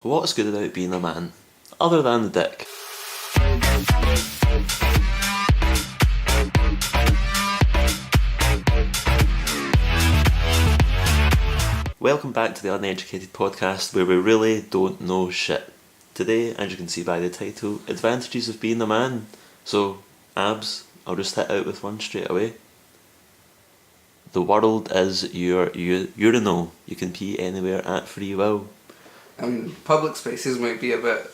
What's good about being a man, other than the dick? Welcome back to the Uneducated Podcast, where we really don't know shit. Today, as you can see by the title, advantages of being a man. So, abs, I'll just hit out with one straight away. The world is your urinal. You can pee anywhere at free will. I mean, public spaces might be a bit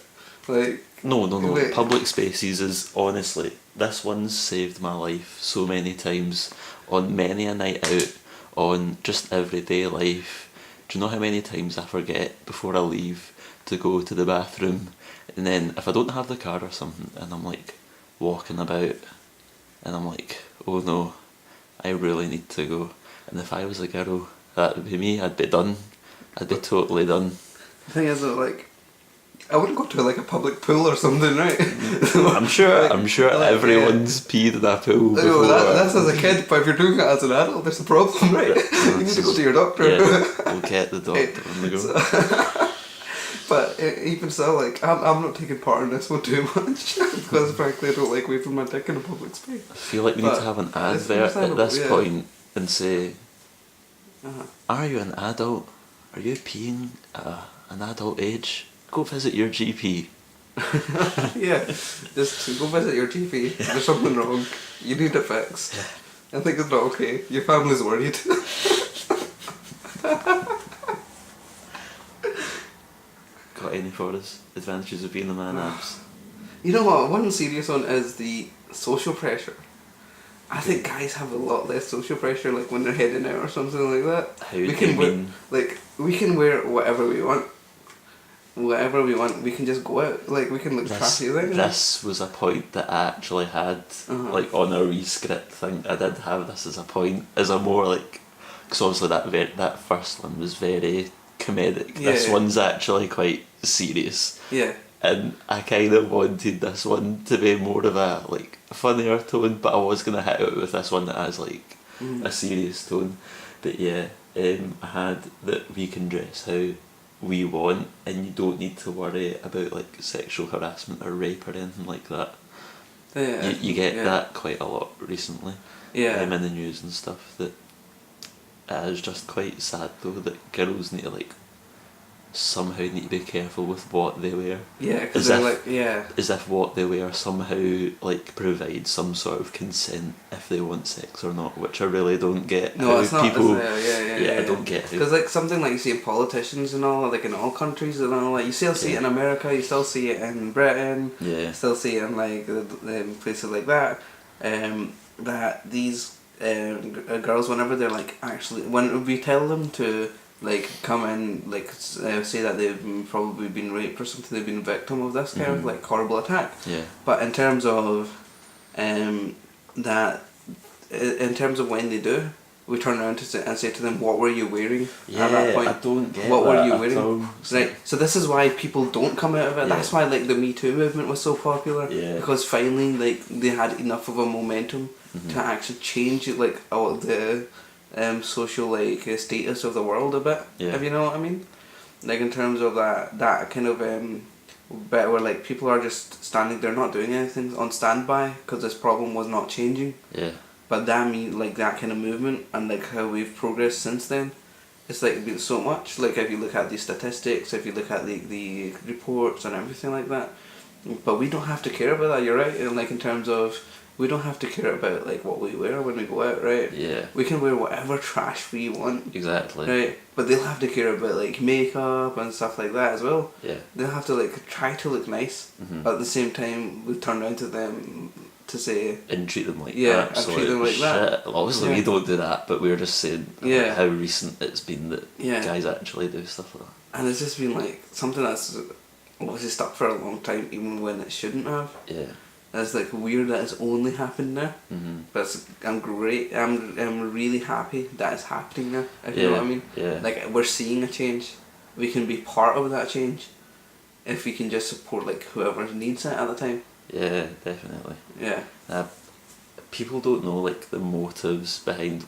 like... No. Wait. Public spaces is, honestly, this one's saved my life so many times, on many a night out, on just everyday life. Do you know how many times I forget before I leave to go to the bathroom, and then if I don't have the car or something, and I'm like walking about, and I'm like, oh no, I really need to go. And if I was a girl, that would be me. I'd be done. I'd be totally done. The thing is that, like, I wouldn't go to like a public pool or something, right? I'm sure like, everyone's peed in a pool before. No, that's as a kid, but if you're doing it as an adult, there's a problem, right? You need to go to your doctor. Yeah, we'll get the doctor on the go. But even so, like, I'm not taking part in this one too much because frankly I don't like waving my dick in a public space. I feel like we need to have an advert at this point and say, are you an adult? Are you peeing at an adult age? Go visit your GP. Yeah, just go visit your GP. There's something wrong. You need a fix. I think it's not okay. Your family's worried. Got any for us? Advantages of being a man, abs? You know what? One serious one is the social pressure. I think guys have a lot less social pressure, like when they're heading out or something like that. How do you mean? Like, we can wear whatever we want. Whatever we want, we can just go out. Like, we can look trashy. This was a point that I actually had, like, on a re-script thing. I did have this as a point, as a more, like, because obviously that first one was very comedic. Yeah. This one's actually quite serious. Yeah. And I kind of wanted this one to be more of a, like, funnier tone, but I was going to hit it with this one that has, like, a serious tone. But yeah, I had that we can dress how we want, and you don't need to worry about, like, sexual harassment or rape or anything like that. Yeah. You get that quite a lot recently. Yeah. In the news and stuff. That it is just quite sad though that girls need to, like, somehow need to be careful with what they wear. Yeah, because they're like, yeah. As if what they wear somehow, like, provides some sort of consent if they want sex or not, which I really don't get. No, it's not. People, Yeah, I don't get it. Because, like, something like you see in politicians and all, like in all countries and all, like you still see it in America, you still see it in Britain, you still see it in, like, the places like that. That these girls, whenever they're, like, actually, when we tell them to, like, come and, like, say that they've probably been raped or something, they've been a victim of this kind of, like, horrible attack. Yeah. But in terms of that, in terms of when they do, we turn around to say to them, what were you wearing at that point? I don't get what that were you at wearing? all. Right. So this is why people don't come out of it. That's why, like, the Me Too movement was so popular. Yeah. Because finally, like, they had enough of a momentum to actually change it, like, the social, like, status of the world a bit. Yeah. If you know what I mean. Like, in terms of that kind of bit where, like, people are just standing there not doing anything on standby because this problem was not changing. Yeah. But like, that kind of movement and, like, how we've progressed since then, it's, like, been so much. Like, if you look at the statistics, if you look at the reports and everything like that. But we don't have to care about that, you're right. And, like, in terms of, we don't have to care about, like, what we wear when we go out, right? Yeah. We can wear whatever trash we want. Exactly. Right? But they'll have to care about, like, makeup and stuff like that as well. Yeah. They'll have to, like, try to look nice. But at the same time, we turn around to them to say... And treat them like and treat them like shit. that. Obviously we don't do that, but we're just saying about how recent it's been that guys actually do stuff like that. And it's just been, like, something that's obviously stuck for a long time, even when it shouldn't have. Yeah. It's, like, weird that it's only happened now. But I'm really happy that it's happening now, if you know what I mean. Yeah. Like, we're seeing a change. We can be part of that change if we can just support, like, whoever needs it at the time. Yeah, definitely. Yeah. People don't know, like, the motives behind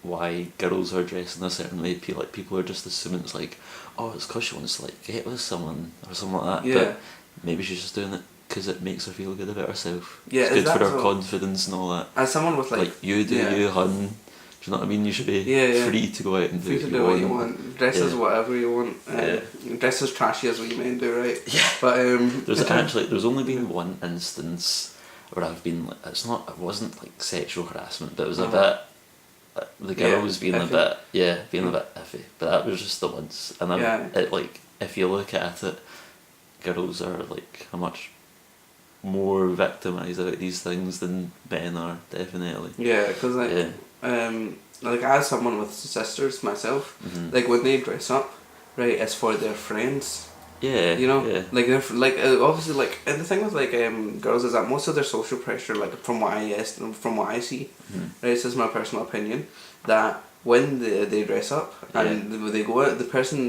why girls are dressing a certain way. People are just assuming it's like, oh, it's because she wants to like get with someone or something like that. Yeah. But maybe she's just doing it because it makes her feel good about herself. Yeah, it's good for her confidence and all that. As someone with like you do you, hun. Do you know what I mean? You should be free to go out and free to do what you want. Dress as whatever you want. Dress as trashy as we men do, right? Yeah. But there's only been one instance where I've been like, it wasn't like sexual harassment, but it was a bit. The girl was being iffy. a bit, being a bit iffy. But that was just the once, and if you look at it, girls are like a much more victimised about these things than men are, definitely. Yeah, because like as someone with sisters myself, like when they dress up, right, it's for their friends. Yeah, you know, yeah. like they're like obviously like, and the thing with like girls is that most of their social pressure, like from what I see, right, this is my personal opinion, that when they dress up and they go out,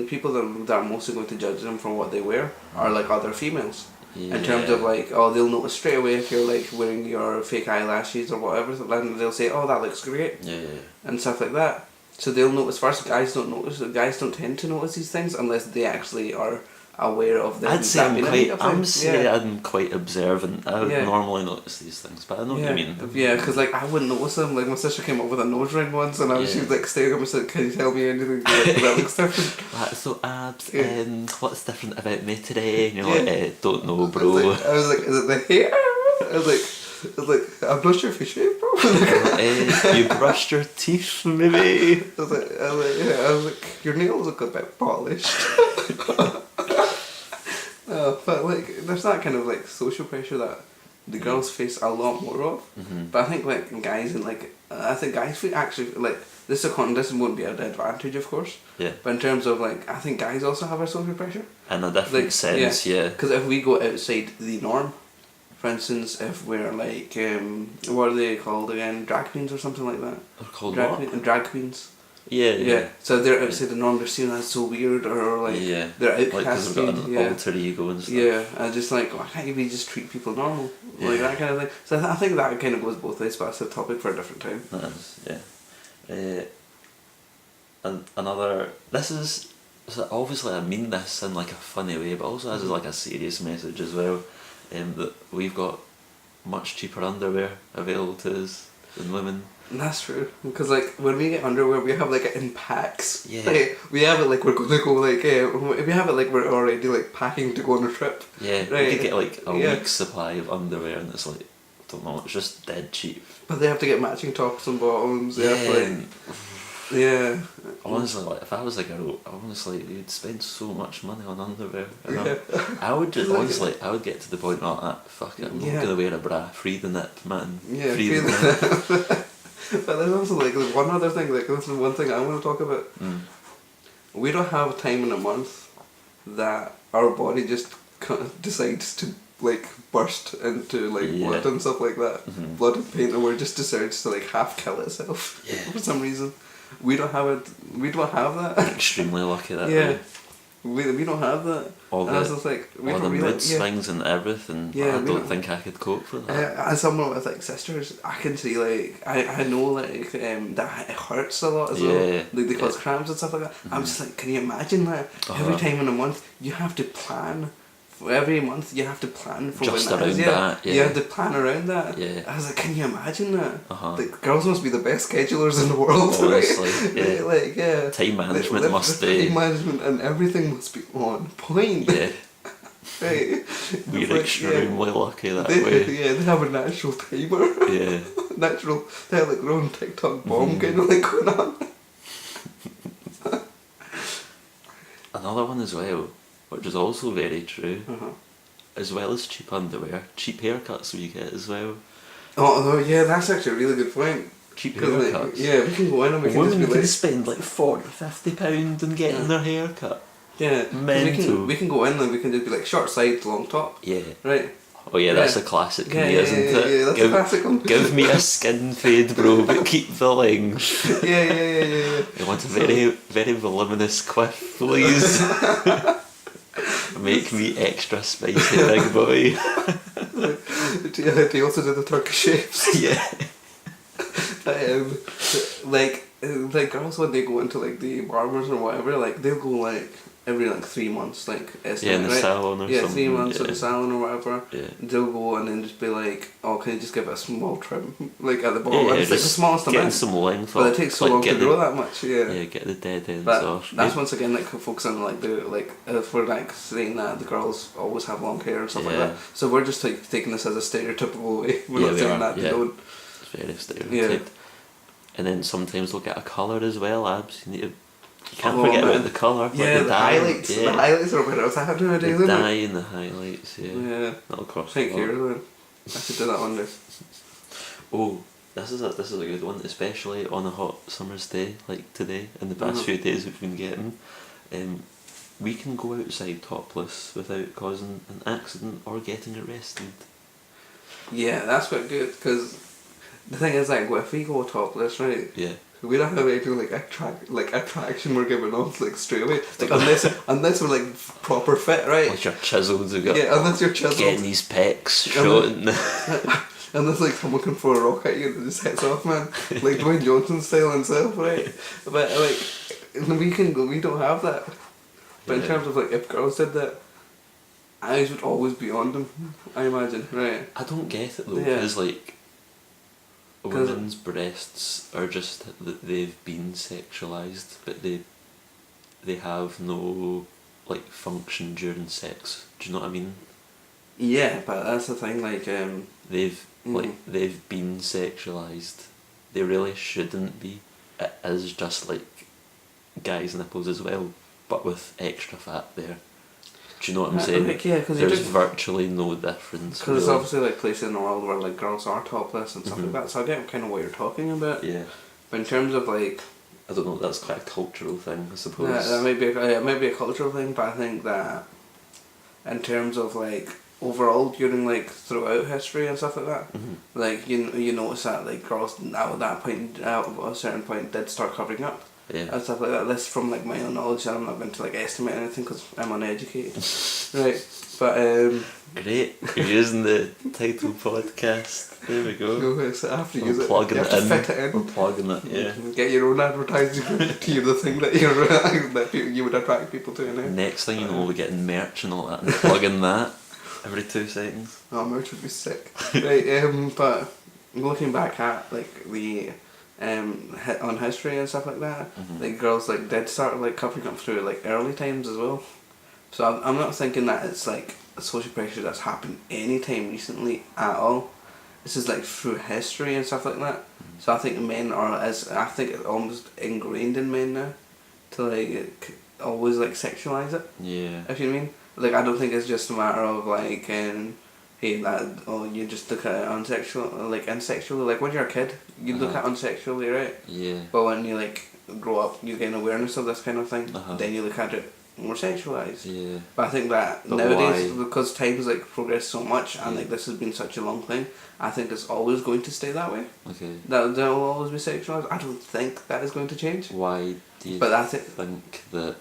people that are mostly going to judge them from what they wear are like other females. Yeah. In terms of like, oh, they'll notice straight away if you're like wearing your fake eyelashes or whatever, and they'll say, oh, that looks great, and stuff like that. So they'll notice first. Guys don't notice. Guys don't tend to notice these things unless they actually are aware of them. I'd say I'm quite observant. I would normally notice these things, but I know what you mean. Yeah, because like I wouldn't notice them. Like my sister came up with a nose ring once, and she was like staring at me, said, "Can you tell me anything that looks different?" So abs, what's different about me today? And you're like, don't know, bro. I was like, is it the hair? I was like, I brushed your face shape, bro. You brushed your teeth, maybe. I was like, your nails look a bit polished. But like, there's that kind of like social pressure that the girls face a lot more of. But I think like guys and like, I think guys actually like this won't be an advantage, of course. Yeah. But in terms of like, I think guys also have a social pressure. In a different sense, yeah. Because if we go outside the norm, for instance, if we're like, what are they called again? Drag queens or something like that. They're called drag queens. Yeah. So they're outside the norm. They're seen as so weird, or like they're outcasted. Like because they've got an alter ego and stuff. Yeah, and just like, why can't you just treat people normal, like that kind of thing. So I think that kind of goes both ways, but that's a topic for a different time. That is, and another. This is so obviously I mean this in like a funny way, but also as like a serious message as well. That we've got much cheaper underwear available to us than women. And that's true, because like when we get underwear, we have like it in packs. Yeah. Like, we have it like we're gonna go like we have it like we're already like packing to go on a trip. Yeah. Right. We could get like a week's supply of underwear, and it's like, I don't know, it's just dead cheap. But they have to get matching tops and bottoms. They have to, like, yeah. Honestly, like if I was a girl, honestly, you'd spend so much money on underwear. I would just honestly, I would get to the point like that. Fuck it, I'm not gonna wear a bra. Free the nip, man. Yeah. Free the nip. But there's also like one other thing. Like this is one thing I want to talk about. We don't have a time in a month that our body just decides to like burst into like blood and stuff like that, blood and pain, and just decides to like half kill itself for some reason. We don't have it. We don't have that. We're extremely lucky that way. We don't have that. All and the, I was just like, we all don't the really, mood swings and everything. I don't think I could cope with that. As someone with like sisters, I can see like I know like that it hurts a lot as well. Like they cause cramps and stuff like that. I'm just like, can you imagine that? Every time in a month you have to plan. Every month you have to plan for just when around that. Yeah. You have to plan around that. Yeah. I was like, can you imagine that? Like girls must be the best schedulers in the world. Honestly, right? Like time management must be. Time management and everything must be on point. Yeah. Right. We're like, extremely lucky that way. Yeah, they have a natural timer. Yeah. Natural. They have like their own TikTok bomb kind of like going on. Another one as well, which is also very true, as well as cheap underwear, cheap haircuts we get as well. Oh yeah, that's actually a really good point. Cheap haircuts. Like, yeah, we can go in and we can women just be can like, spend like £40-50 on getting their hair cut. Yeah, mental. We can go in and we can just be like short sides, long top. Yeah. Right. Oh yeah, that's a classic me, isn't it? Yeah, that's a classic one. Give me a skin fade, bro, but keep the length. Yeah. I want a very, very voluminous quiff, please. Make me extra spicy, big boy. They also do the Turkish shapes. Yeah. Like like girls when they go into like the barbers or whatever, like they'll go like every like 3 months, like estimate, in the right? salon or something. 3 months at the salon or whatever. Yeah. They'll go and then just be like, "Oh, can you just give it a small trim, like at the bottom?" Yeah, and it's like the just smallest getting amount. some length But off. it takes so like, long to grow that much. Yeah. Yeah, get the dead ends But off. that's once again like focusing on like the like if we're like saying that the girls always have long hair and stuff like Yeah. that. So we're just like taking this as a stereotypical way. We're not we saying are, that they don't. It's very stereotyped. And then sometimes they'll get a colour as well, abs. You can't forget about the colour. Yeah, like the dye, highlights. Yeah. The highlights are where it's happening nowadays, The isn't dye it? and the highlights, yeah. Yeah. That'll cost Take a care lot. then. I should do that one day. Oh, this is a good one, especially on a hot summer's day like today. In the past few days we've been getting, we can go outside topless without causing an accident or getting arrested. Yeah, that's quite good because the thing is like if we go topless, right? Yeah. We don't have any like attraction we're giving off like straight away. Like unless we're like proper fit, right? Like you're chiseled, you got unless you're chiseled. getting these pecs showing. Unless like someone can throw a rock at you and it just hits off, man. Like Dwayne Johnson style himself, right? But like we don't have that. But in terms of like if girls did that, eyes would always be on them, I imagine, right? I don't get it though, Yeah. because like women's breasts are just that they've been sexualized, but they have no like function during sex. Do you know what I mean? Yeah, but that's the thing. Like they've been sexualized. They really shouldn't be. It is just like guys' nipples as well, but with extra fat there. Do you know what I'm saying? Like, yeah, because there's virtually no difference. Because it's obviously like places in the world where like girls are topless and stuff like Mhm. that. So I get kind of what you're talking about. Yeah. But in terms of like, I don't know. That's quite a cultural thing, I suppose. that may be a cultural thing, but I think that in terms of like overall during like throughout history and stuff like that, like you notice that like girls now at that point at a certain point did start covering up. Yeah. And stuff like that. This from like my own knowledge, and I'm not going to like estimate anything because I'm uneducated, right? But Great, you're using the title podcast. There we go. no, so I have to use We're it. plugging You it have to in. fit it in. We're plugging it, yeah. Get your own advertising to you, the thing that you would attract people to. Now. Next thing you know, we're getting merch and all that, and plugging that every 2 seconds. Oh, merch would be sick. Right, but looking back at like the on history and stuff like that, like girls like did start like covering up through like early times as well. So I'm not thinking that it's like a social pressure that's happened anytime recently at all. This is like through history and stuff like that. So I think men are I think it's almost ingrained in men now to like always like sexualize it. Yeah. If you mean, like I don't think it's just a matter of like hey that you just look at it unsexually. Like when you're a kid, you look at it unsexually, right? Yeah. But when you like grow up, you gain awareness of this kind of thing. Uh-huh. Then you look at it more sexualized. Yeah. But I think that But nowadays, why? because time has like progressed so much, and like this has been such a long thing, I think it's always going to stay that way. Okay. That will always be sexualized. I don't think that is going to change. Why do you But I think think that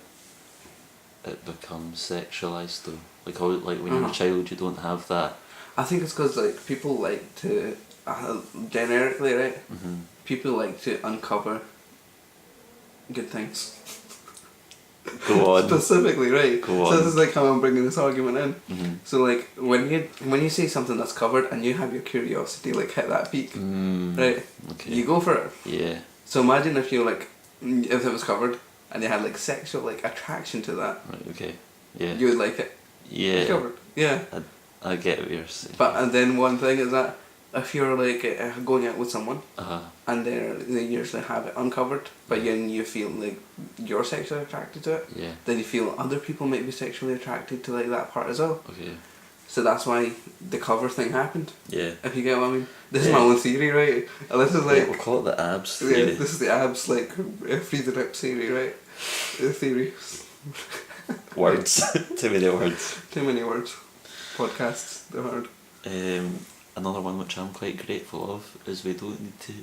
it becomes sexualized though? Like how, like when you're a child, you don't have that. I think it's because like people like to generically, right? People like to uncover good things. Go on. Specifically, right? Go So on. this is like how I'm bringing this argument in. So like when you see something that's covered and you have your curiosity like hit that peak, right? Okay. You go for it. Yeah. So imagine if you like if it was covered and you had like sexual like attraction to that, Right. Okay. Yeah. you would like it. Yeah. Covered. Yeah. I get what you're saying. But and then one thing is that if you're like going out with someone and they usually have it uncovered, but then you feel like you're sexually attracted to it, Yeah. then you feel other people might be sexually attracted to like that part as well. Okay. So that's why the cover thing happened. Yeah. If you get what I mean. This is my own theory, right? And this is Yeah, like we'll call it the abs yeah, theory. this is the abs like free the rip theory, right? The theory. Words. Too many words. Too many words. Podcasts, they're hard. Another one which I'm quite grateful of is we don't need to.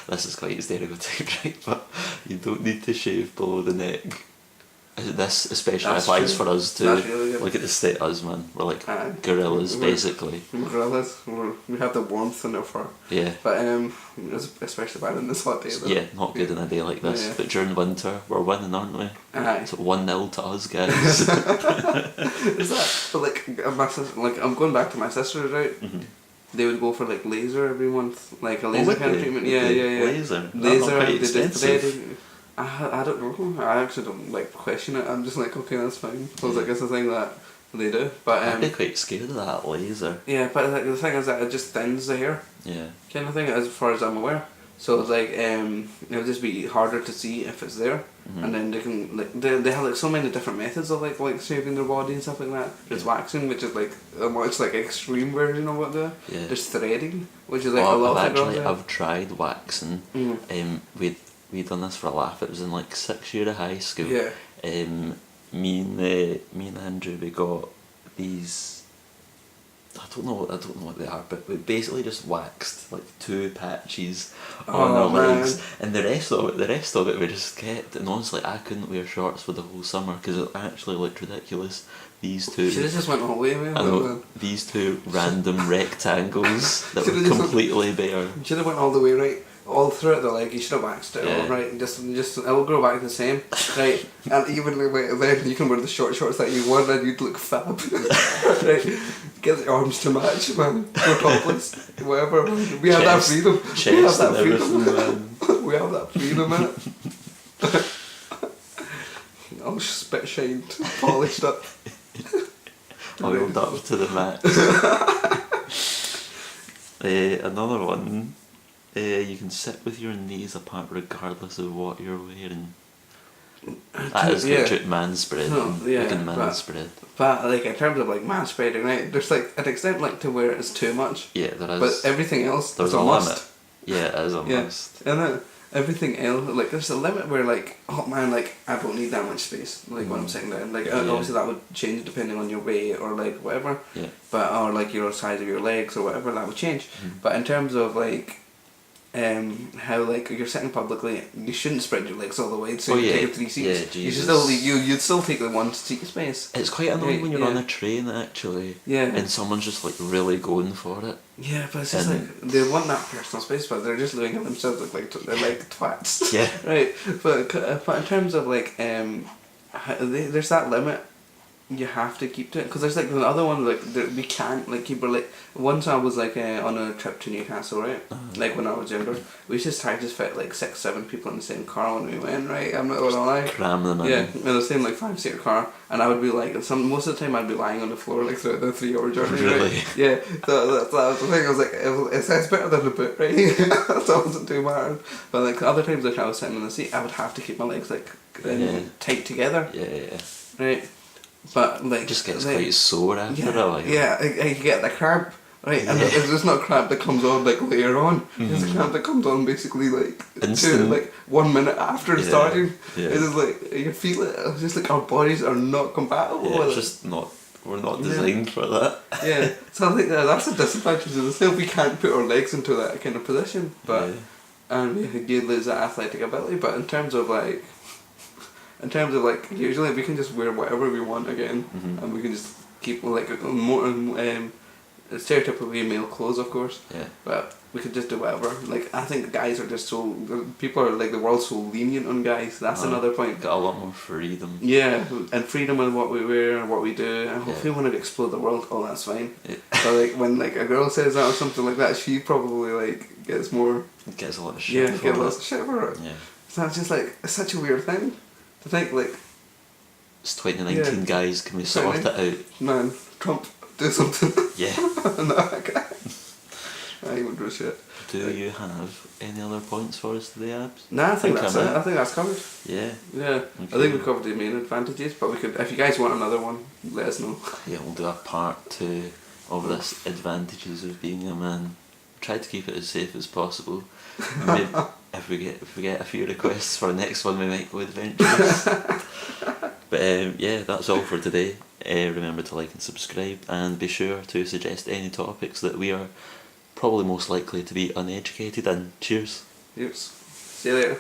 This is quite stereotyped, right? But you don't need to shave below the neck. This especially That's applies true. for us too. That's really good. Look at the state of us, man. We're like Aye. gorillas, We're- basically. Gorillas, we have the warmth in our fur. Yeah. But especially bad in this hot day though. Yeah, not good in a day like this. Yeah. But during winter, we're winning, aren't we? Aye. It's 1-0 to us, guys. Is that, but like I'm going back to my sisters, right? Mhm. They would go for like laser every month, like a laser would kind of they? treatment. Would Yeah, they? yeah, yeah. Laser? That's not Laser. quite They did expensive. threading. I don't know. I actually don't like question it. I'm just like, okay, that's fine. So it's like it's a thing that they do. But I'd be quite scared of that laser. yeah, but like, the thing is that it just thins the hair, Yeah. kind of thing, as far as I'm aware. So it's like it'll just be harder to see if it's there, Mhm. and then they can like they have like so many different methods of like shaving their body and stuff like that. There's Yeah. waxing, which is like a much like extreme version of what they do. Yeah. There's threading, which is like a Oh, lot I've of girls do. I've tried waxing. Mm. We'd done this for a laugh. It was in like 6th year of high school. Yeah. Me and Andrew, we got these. I don't know what they are, but we basically just waxed like 2 patches on Oh, our man. legs, and the rest of it we just kept. And honestly, I couldn't wear shorts for the whole summer because it actually looked ridiculous. These two. Should have just went all the way, man. I know, these 2 random rectangles that Should've were just- completely bare. Should have went all the way, right? All through it, the leg. You should have waxed it, Yeah. all right? Just it'll grow back the same, right? And even like, then you can wear the short shorts that you want, and you'd look fab, right? Get the arms to match, man. Go topless, whatever. We have that Chest- freedom. We have Chest that and freedom. everything, man. We have that freedom, man. All spit shined, polished up. Oiled up to the max. Another one. You can sit with your knees apart regardless of what you're wearing. That is Yeah. legit man spread. No, yeah, Looking man but- spread. But like in terms of like man spreading, right? There's like an extent like to where it's too much, Yeah, there is. but everything else There's is a a must. limit. Yeah, it is a Yeah. must. And everything else, like there's a limit where like, oh man, like I don't need that much space, like when I'm sitting down. Like Yeah. obviously that would change depending on your weight or like whatever, Yeah. but or like your size of your legs or whatever, that would change. Mhm. But in terms of like, how like you're sitting publicly, you shouldn't spread your legs all the way. So Oh, you yeah. take up 3 seats. Yeah, you should Jesus. still you'd still take the 1 seat space. It's quite annoying when you're on Yeah. a train actually, Yeah. and someone's just like really going for it. Yeah, but it's just And- like they want that personal space, but they're just doing it themselves. They're like twats. Yeah. Right, but in terms of like there's that limit. You have to keep to it because there's like the other one like we can't like keep like once I was like on a trip to Newcastle, right, like when I was younger, we just tried to fit like 6-7 people in the same car when we went, right. I'm not gonna lie. Cram them in. Yeah, in the same like 5-seater car, and I would be like most of the time I'd be lying on the floor like throughout the 3-hour journey. Really? Right? Yeah, so that was the thing. I was like, it's better than the boot, right? So it wasn't too bad. But like other times like I was sitting in the seat, I would have to keep my legs like Yeah. tight together, Yeah. right? But like It just gets like, quite sore after a while. yeah, you get the cramp. Right, and Yeah. it's just not cramp that comes on like later on. It's a cramp that comes on basically like Instant. like 1 minute after Yeah, starting. yeah. It's just like you feel it. It's just like our bodies are not compatible Yeah, with it's it. just not. We're not Yeah. designed for that. Yeah, so I think that's a disadvantage of the still we can't put our legs into that kind of position, but Yeah. and you lose that athletic ability. But in terms of like usually we can just wear whatever we want again, Mhm. and we can just keep like more stereotypically male clothes, of course. Yeah. But we could just do whatever. Like I think guys are just so people are like the world's so lenient on guys. That's another point. Got a lot more freedom. Yeah, and freedom in what we wear and what we do. And if Yeah. we want to explore the world, oh, that's fine. Yeah. But like when like a girl says that or something like that, she probably like gets more. It gets a lot of shit Yeah, for get it. lots of shit for it. Yeah. So it's just like it's such a weird thing to think like, It's 2019, Yeah. guys. Can we sort it out? man, Trump, do something. Yeah. No, I can't. I won't do shit. Do you have any other points for us today, Abs? Nah, I think that's I'm it. in. I think that's covered. Yeah. Yeah, I think we covered the main advantages, but we could, if you guys want another one, let us know. Yeah, we'll do a part 2 of this advantages of being a man. Try to keep it as safe as possible. Maybe if we get a few requests for the next one, we might go adventurous. But yeah, that's all for today. Remember to like and subscribe, and be sure to suggest any topics that we are probably most likely to be uneducated in. Cheers. Yes. See you later.